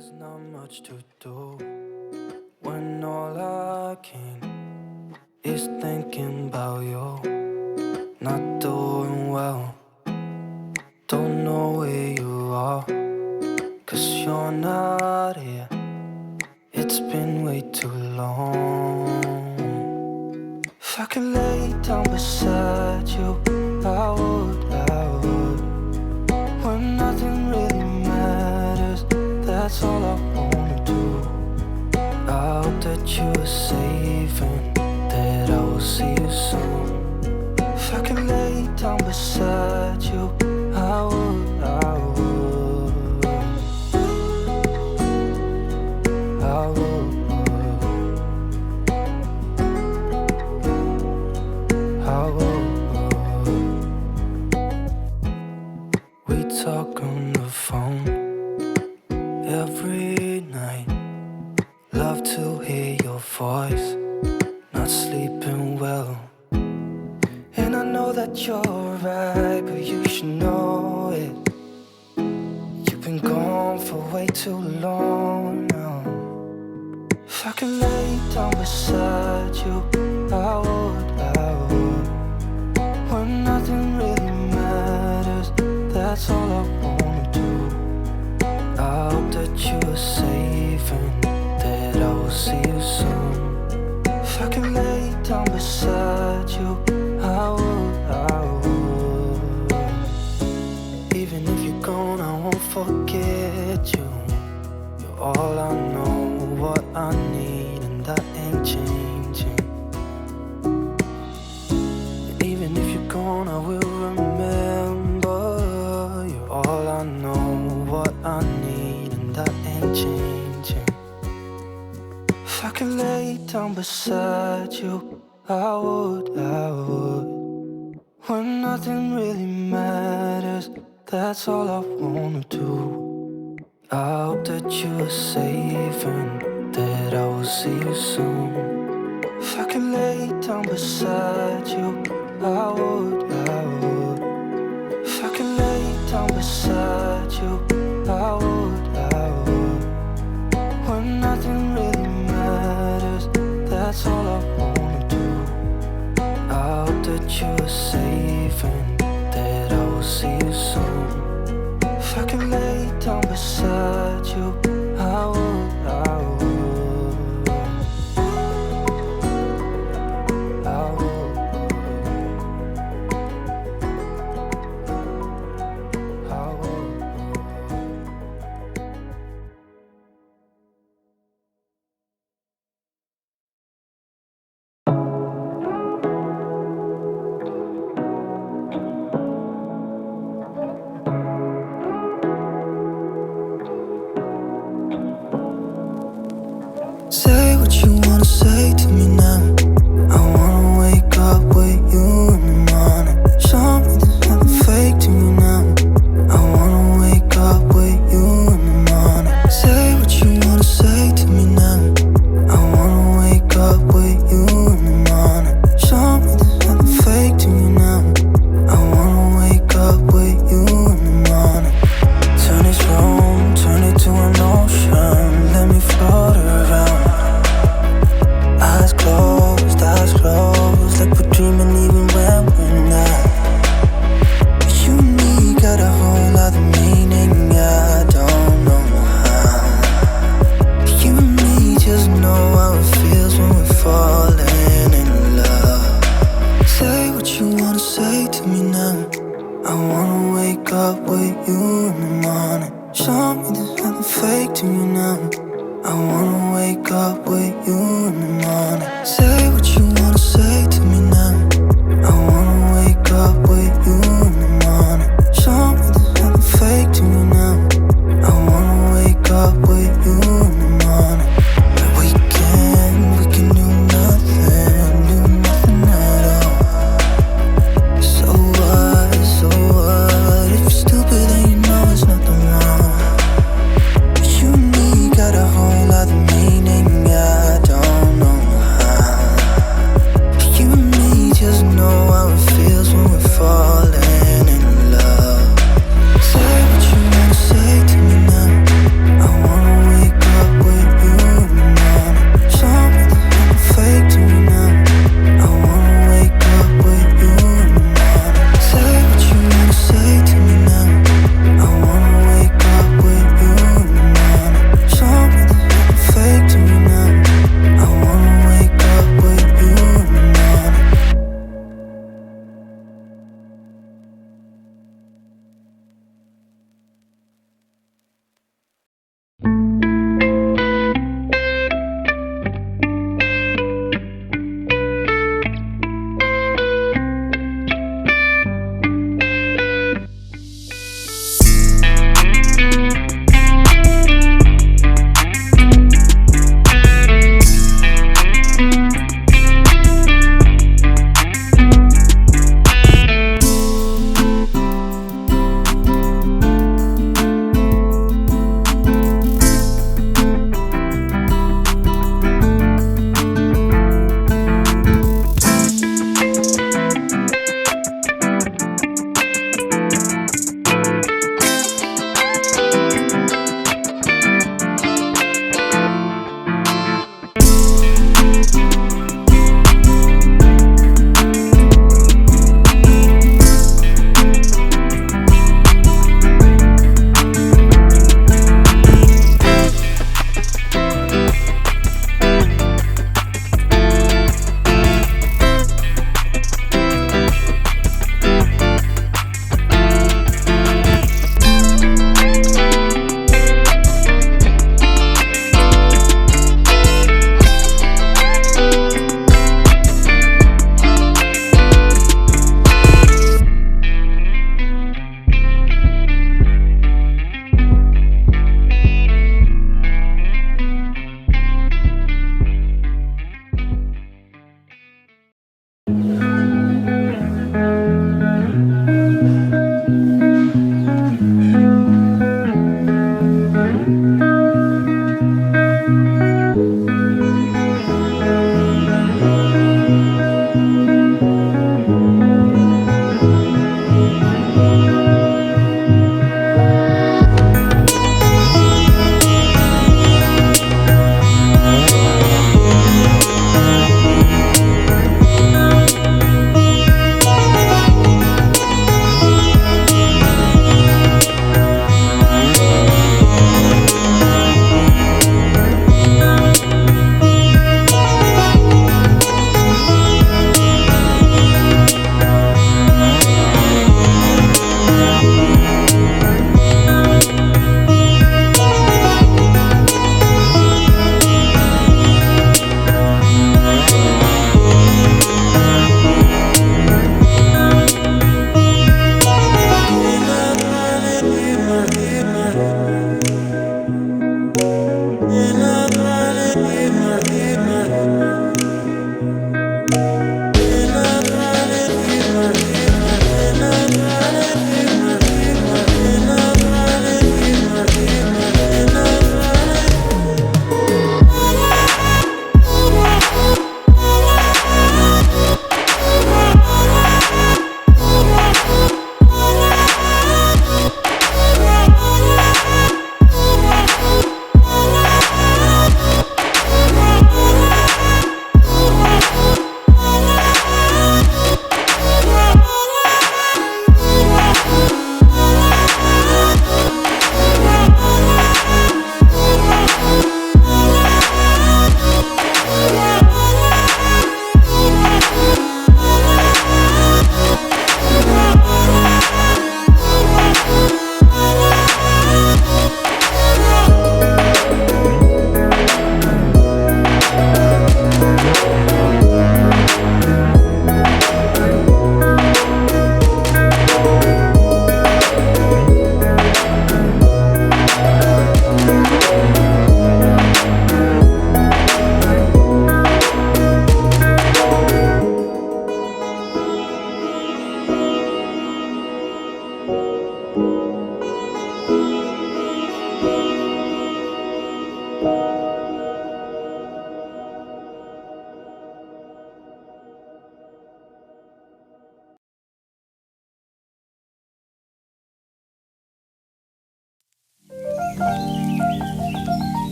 There's not much to do when all I can is thinking about you. Not doing well, don't know where you are, 'cause you're not here. It's been way too long. If I could lay down beside you, I would. When nothing really matters, that's all I wanna do. I hope that you are safe and that I will see you soon. If I could lay down beside you, I would. We talk on the phone every night. Love to hear your voice. Not sleeping well, and I know that you're right, but you should know it. You've been gone for way too long now. If I could lay down beside you, I would. When nothing really matters, that's all I wanna do. I hope that you are safe and that I will see you soon. If I could lay down beside you, I would. Even if you're gone, I won't forget you. You're all I know, what I need, and that ain't changing. And even if you're gone, I will remember. You're all I know, what I need, and that ain't changing. If I could lay down beside you, I would. When nothing really matters, that's all I wanna do. I hope that you are safe and that I will see you soon. If I could lay down beside you, I would. If I could lay down beside you, I would. When nothing really matters, that's all I wanna do. I hope that you are safe and that I will see you soon. If I could lay down beside you, I would. Say what you wanna say to me now. I wanna wake up with you in the morning. Show me there's nothing fake to me now. I wanna wake up with you in the morning. Say what you wanna say to me now. I wanna wake up with you in the morning. Show me there's nothing fake to me now. I wanna wake up with you in the morning. Turn this room, turn it to an ocean. Let me float around. Eyes closed, like we're dreaming even when we're not. But you and me got a whole other meaning, I don't know how. But you and me just know how it feels when we're falling in love. Say what you wanna say to me now. I wanna wake up with you in the morning. Show me there's nothing fake to me now. I wanna